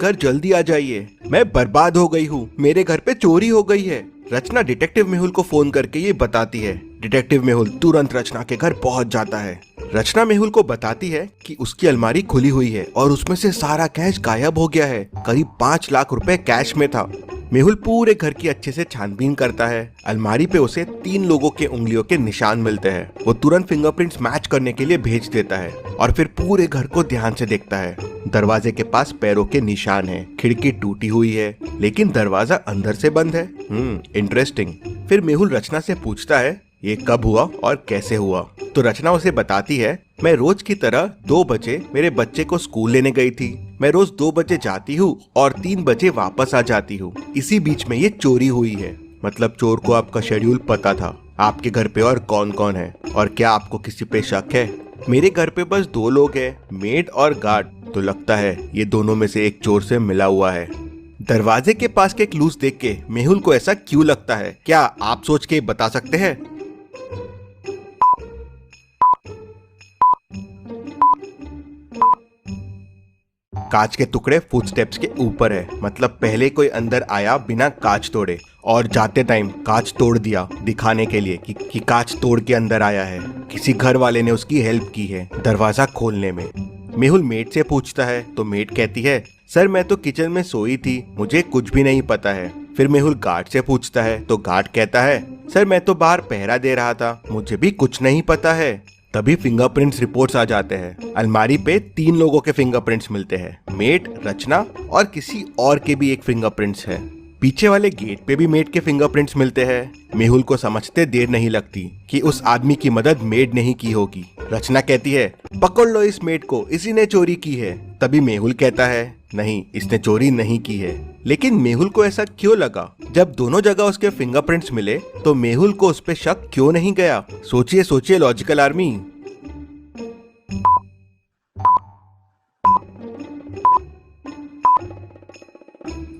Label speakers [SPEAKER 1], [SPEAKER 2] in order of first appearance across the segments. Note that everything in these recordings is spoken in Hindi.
[SPEAKER 1] घर जल्दी आ जाइए, मैं बर्बाद हो गई हूँ, मेरे घर पे चोरी हो गई है। रचना डिटेक्टिव मेहुल को फोन करके ये बताती है। डिटेक्टिव मेहुल तुरंत रचना के घर पहुंच जाता है। रचना मेहुल को बताती है कि उसकी अलमारी खुली हुई है और उसमें से सारा कैश गायब हो गया है। करीब 5 लाख रुपए कैश में था। मेहुल पूरे घर की अच्छे से छानबीन करता है। अलमारी पे उसे 3 लोगों के उंगलियों के निशान मिलते हैं। वो तुरंत फिंगरप्रिंट्स मैच करने के लिए भेज देता है और फिर पूरे घर को ध्यान से देखता है। दरवाजे के पास पैरों के निशान हैं, खिड़की टूटी हुई है लेकिन दरवाजा अंदर से बंद है। इंटरेस्टिंग। फिर मेहुल रचना से पूछता है ये कब हुआ और कैसे हुआ। तो रचना उसे बताती है, मैं रोज की तरह 2 बजे मेरे बच्चे को स्कूल लेने गई थी। मैं रोज 2 बजे जाती हूँ और 3 बजे वापस आ जाती हूँ। इसी बीच में ये चोरी हुई है। मतलब चोर को आपका शेड्यूल पता था। आपके घर पे और कौन कौन है और क्या आपको किसी पे शक है? मेरे घर पे बस 2 लोग हैं, मेड और गार्ड। तो लगता है ये दोनों में से एक चोर से मिला हुआ है। दरवाजे के पास के क्लूज देख के मेहुल को ऐसा क्यों लगता है, क्या आप सोच के बता सकते हैं? कांच के टुकड़े फुटस्टेप्स के ऊपर है। मतलब पहले कोई अंदर आया बिना कांच तोड़े और जाते टाइम कांच तोड़ दिया दिखाने के लिए कि कांच तोड़ के अंदर आया है। किसी घर वाले ने उसकी हेल्प की है दरवाजा खोलने में। मेहुल मेड से पूछता है तो मेड कहती है, सर मैं तो किचन में सोई थी, मुझे कुछ भी नहीं पता है। फिर मेहुल गार्ड से पूछता है तो गार्ड कहता है, सर मैं तो बाहर पहरा दे रहा था, मुझे भी कुछ नहीं पता है। तभी फिंगरप्रिंट्स रिपोर्ट्स आ जाते हैं। अलमारी पे 3 लोगों के फिंगरप्रिंट्स मिलते हैं, मेड, रचना और किसी और के भी एक फिंगरप्रिंट्स है। पीछे वाले गेट पे भी मेड के फिंगरप्रिंट्स मिलते हैं। मेहुल को समझते देर नहीं लगती कि उस आदमी की मदद मेड ने ही की होगी। रचना कहती है, पकड़ लो इस मेड को, इसी ने चोरी की है। तभी मेहुल कहता है, नहीं इसने चोरी नहीं की है। लेकिन मेहुल को ऐसा क्यों लगा? जब दोनों जगह उसके फिंगरप्रिंट्स मिले तो मेहुल को उस पे शक क्यों नहीं गया? सोचिए सोचिए लॉजिकल आर्मी।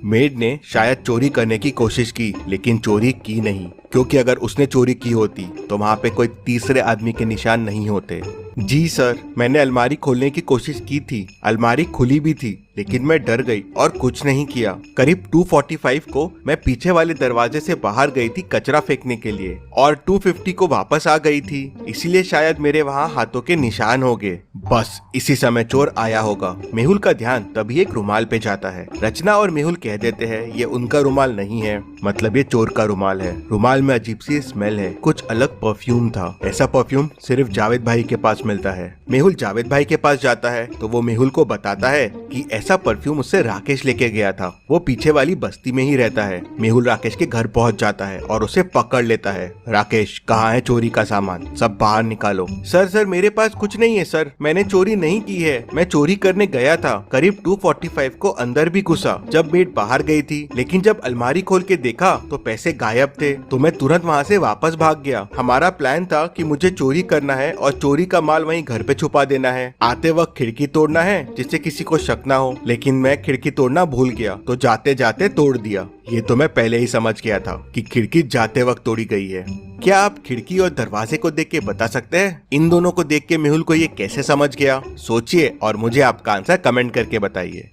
[SPEAKER 1] मेड ने शायद चोरी करने की कोशिश की लेकिन चोरी की नहीं, क्योंकि अगर उसने चोरी की होती तो वहाँ पे कोई तीसरे आदमी के निशान नहीं होते। जी सर, मैंने अलमारी खोलने की कोशिश की थी, अलमारी खुली भी थी लेकिन मैं डर गई और कुछ नहीं किया। करीब 2:45 को मैं पीछे वाले दरवाजे से बाहर गई थी कचरा फेंकने के लिए और 2:50 को वापस आ गई थी, इसीलिए शायद मेरे वहाँ हाथों के निशान हो गए। बस इसी समय चोर आया होगा। मेहुल का ध्यान तभी एक रुमाल पे जाता है। रचना और मेहुल कह देते हैं ये उनका रुमाल नहीं है, मतलब ये चोर का रुमाल है। रुमाल में अजीब सी स्मेल है, कुछ अलग परफ्यूम था। ऐसा परफ्यूम सिर्फ जावेद भाई के पास मिलता है। मेहुल जावेद भाई के पास जाता है तो वो मेहुल को बताता है कि ऐसा परफ्यूम उससे राकेश लेके गया था, वो पीछे वाली बस्ती में ही रहता है। मेहुल राकेश के घर पहुंच जाता है और उसे पकड़ लेता है। राकेश, कहाँ है चोरी का सामान, सब बाहर निकालो। सर मेरे पास कुछ नहीं है सर, मैंने चोरी नहीं की है, मैं चोरी करने गया था। करीब 2:45 को अंदर भी घुसा जब मेड बाहर गई थी, लेकिन जब अलमारी खोल के देखा तो पैसे गायब थे, तो मैं तुरंत वहाँ से वापस भाग गया। हमारा प्लान था कि मुझे चोरी करना है और चोरी का माल वहीं घर पे छुपा देना है, आते वक्त खिड़की तोड़ना है जिससे किसी को शक ना हो, लेकिन मैं खिड़की तोड़ना भूल गया तो जाते जाते तोड़ दिया। ये तो मैं पहले ही समझ गया था कि खिड़की जाते वक्त तोड़ी गई है। क्या आप खिड़की और दरवाजे को देख के बता सकते हैं इन दोनों को देख के मेहुल को ये कैसे समझ गया? सोचिए और मुझे आपका आंसर कमेंट करके बताइए।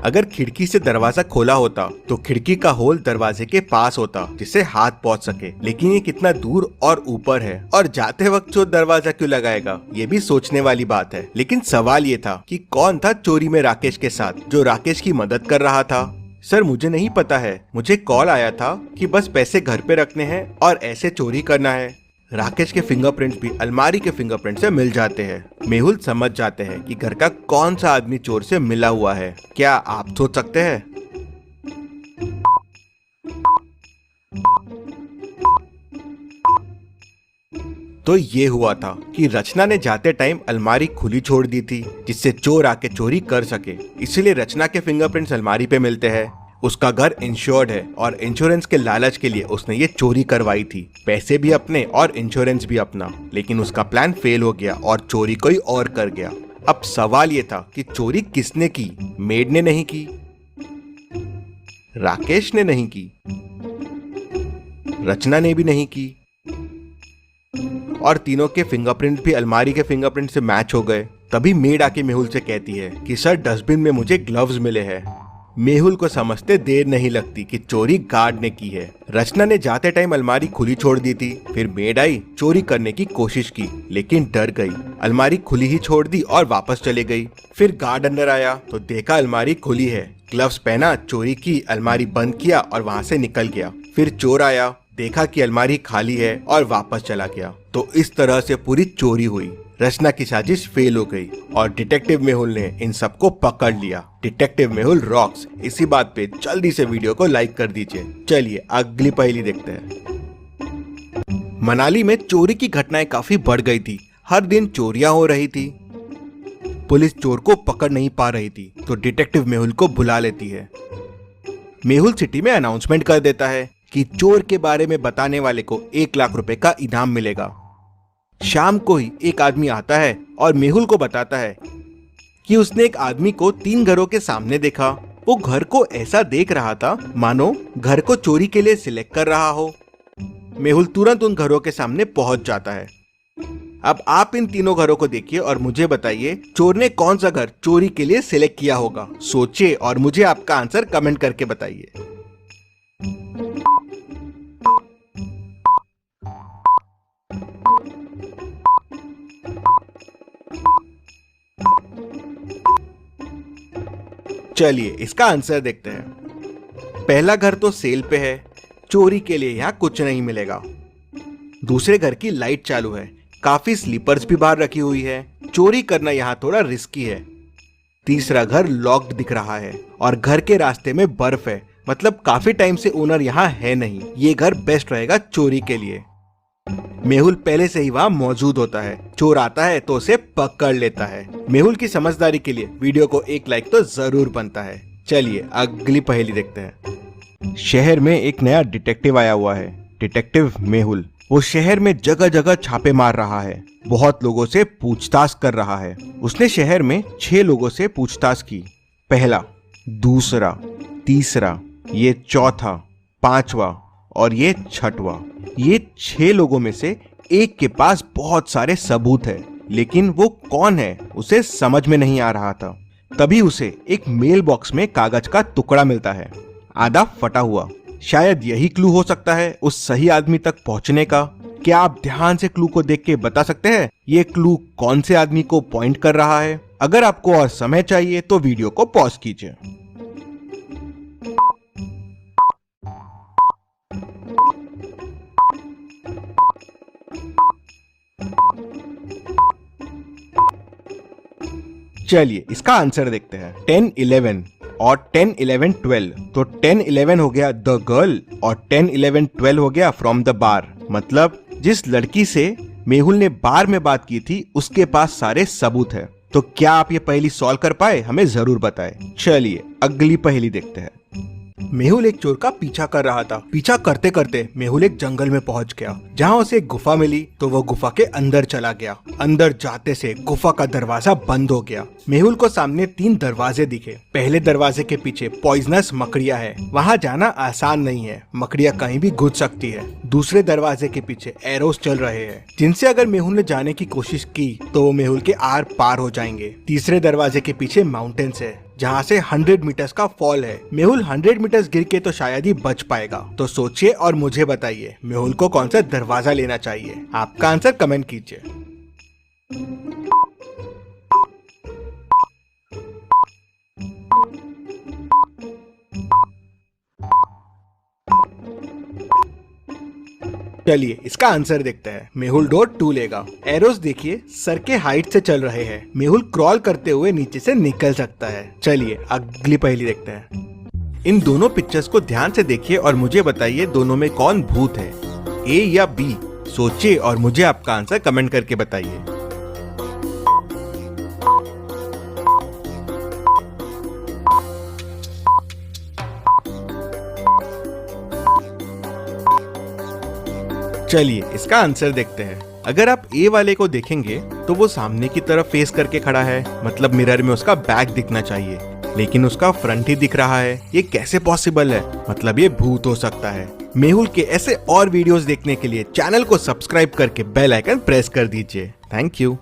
[SPEAKER 1] अगर खिड़की से दरवाजा खोला होता तो खिड़की का होल दरवाजे के पास होता जिससे हाथ पहुंच सके, लेकिन ये कितना दूर और ऊपर है और जाते वक्त चोर दरवाजा क्यों लगाएगा? ये भी सोचने वाली बात है। लेकिन सवाल ये था कि कौन था चोरी में राकेश के साथ जो राकेश की मदद कर रहा था? सर मुझे नहीं पता है, मुझे कॉल आया था कि बस पैसे घर पे रखने हैं और ऐसे चोरी करना है। राकेश के फिंगरप्रिंट्स भी अलमारी के फिंगरप्रिंट से मिल जाते हैं। मेहुल समझ जाते हैं कि घर का कौन सा आदमी चोर से मिला हुआ है। क्या आप सोच सकते हैं? तो ये हुआ था कि रचना ने जाते टाइम अलमारी खुली छोड़ दी थी जिससे चोर आके चोरी कर सके, इसलिए रचना के फिंगरप्रिंट्स अलमारी पे मिलते हैं। उसका घर इंश्योर्ड है और इंश्योरेंस के लालच के लिए उसने ये चोरी करवाई थी, पैसे भी अपने और इंश्योरेंस भी अपना। लेकिन उसका प्लान फेल हो गया और चोरी कोई और कर गया। अब सवाल ये था कि चोरी किसने की? मेड ने नहीं की, राकेश ने नहीं की, रचना ने भी नहीं की, और तीनों के फिंगरप्रिंट भी अलमारी के फिंगरप्रिंट से मैच हो गए। तभी मेड आके मेहुल से कहती है कि सर डस्टबिन में मुझे ग्लव्स मिले हैं। मेहुल को समझते देर नहीं लगती कि चोरी गार्ड ने की है। रचना ने जाते टाइम अलमारी खुली छोड़ दी थी। फिर मेड आई, चोरी करने की कोशिश की लेकिन डर गई, अलमारी खुली ही छोड़ दी और वापस चले गई। फिर गार्ड अंदर आया तो देखा अलमारी खुली है, ग्लव्स पहना, चोरी की, अलमारी बंद किया और वहाँ से निकल गया। फिर चोर आया, देखा कि अलमारी खाली है और वापस चला गया। तो इस तरह से पूरी चोरी हुई। रचना की साजिश फेल हो गई और डिटेक्टिव मेहुल ने इन सबको पकड़ लिया। Detective Mehul rocks. इसी बात पे जल्दी से वीडियो को लाइक कर दीजिए। चलिए अगली पहेली देखते हैं। मनाली में चोरी की घटनाएं काफी बढ़ गई थी। हर दिन चोरियां हो रही थी। पुलिस चोर को पकड़ नहीं पा रही थी तो डिटेक्टिव मेहुल को बुला लेती है। मेहुल सिटी में अनाउंसमेंट कर देता है कि चोर के बारे में बताने वाले को 1 लाख रुपए का इनाम मिलेगा। शाम को ही एक आदमी आता है और मेहुल को बताता है कि उसने एक आदमी को 3 घरों के सामने देखा। वो घर को ऐसा देख रहा था मानो घर को चोरी के लिए सिलेक्ट कर रहा हो। मेहुल तुरंत उन घरों के सामने पहुंच जाता है। अब आप इन तीनों घरों को देखिए और मुझे बताइए चोर ने कौन सा घर चोरी के लिए सिलेक्ट किया होगा। सोचिए और मुझे आपका आंसर कमेंट करके बताइए। चलिए इसका आंसर देखते हैं। पहला घर तो सेल पे है, चोरी के लिए यहाँ कुछ नहीं मिलेगा। दूसरे घर की लाइट चालू है, काफी स्लीपर्स भी बाहर रखी हुई है, चोरी करना यहाँ थोड़ा रिस्की है। तीसरा घर लॉक्ड दिख रहा है और घर के रास्ते में बर्फ है, मतलब काफी टाइम से ओनर यहाँ है नहीं। ये घर बेस्ट रहेगा चोरी के लिए। मेहुल पहले से ही वहाँ मौजूद होता है, चोर आता है तो उसे पकड़ लेता है। मेहुल की समझदारी के लिए वीडियो को 1 लाइक तो जरूर बनता है। चलिए अगली पहेली देखते हैं। शहर में एक नया डिटेक्टिव आया हुआ है, डिटेक्टिव मेहुल। वो शहर में जगह जगह छापे मार रहा है, बहुत लोगों से पूछताछ कर रहा है। उसने शहर में 6 लोगों से पूछताछ की। पहला, दूसरा, तीसरा, ये चौथा, 5वां और ये 6वां। ये 6 लोगों में से एक के पास बहुत सारे सबूत है, लेकिन वो कौन है उसे समझ में नहीं आ रहा था। तभी उसे एक मेल बॉक्स में कागज का टुकड़ा मिलता है, आधा फटा हुआ। शायद यही क्लू हो सकता है उस सही आदमी तक पहुंचने का। क्या आप ध्यान से क्लू को देख के बता सकते हैं ये क्लू कौन से आदमी को पॉइंट कर रहा है? अगर आपको और समय चाहिए तो वीडियो को पॉज कीजिए। चलिए इसका आंसर देखते हैं। 10, 11 और 10, 11, 12। तो 10, 11 हो गया द गर्ल और 10, 11, 12 हो गया फ्रॉम द बार। मतलब जिस लड़की से मेहुल ने बार में बात की थी उसके पास सारे सबूत है। तो क्या आप ये पहेली सॉल्व कर पाए? हमें जरूर बताएं। चलिए अगली पहेली देखते हैं। मेहुल एक चोर का पीछा कर रहा था। पीछा करते करते मेहुल एक जंगल में पहुंच गया, जहां उसे एक गुफा मिली तो वो गुफा के अंदर चला गया। अंदर जाते से गुफा का दरवाजा बंद हो गया। मेहुल को सामने 3 दरवाजे दिखे। पहले दरवाजे के पीछे पॉइजनस मकड़ियां है, वहां जाना आसान नहीं है, मकड़ियां कहीं भी घुस सकती है। दूसरे दरवाजे के पीछे एरोस चल रहे हैं, जिनसे अगर मेहुल ने जाने की कोशिश की तो वो मेहुल के आर पार हो जाएंगे। तीसरे दरवाजे के पीछे माउंटेन्स है, जहाँ से 100 मीटर्स का फॉल है। मेहुल 100 मीटर्स गिर के तो शायद ही बच पाएगा। तो सोचिए और मुझे बताइए मेहुल को कौन सा दरवाजा लेना चाहिए? आपका आंसर कमेंट कीजिए। चलिए इसका आंसर देखते हैं। मेहुल डोर 2 लेगा। एरोस देखिए सर के हाइट से चल रहे हैं। मेहुल क्रॉल करते हुए नीचे से निकल सकता है। चलिए अगली पहेली देखते हैं। इन दोनों पिक्चर्स को ध्यान से देखिए और मुझे बताइए दोनों में कौन भूत है, ए या बी? सोचिए और मुझे आपका आंसर कमेंट करके बताइए। चलिए इसका आंसर देखते हैं। अगर आप ए वाले को देखेंगे तो वो सामने की तरफ फेस करके खड़ा है, मतलब मिरर में उसका बैक दिखना चाहिए, लेकिन उसका फ्रंट ही दिख रहा है। ये कैसे पॉसिबल है? मतलब ये भूत हो सकता है। मेहुल के ऐसे और वीडियोस देखने के लिए चैनल को सब्सक्राइब करके बेल आइकन प्रेस कर दीजिए। Thank you.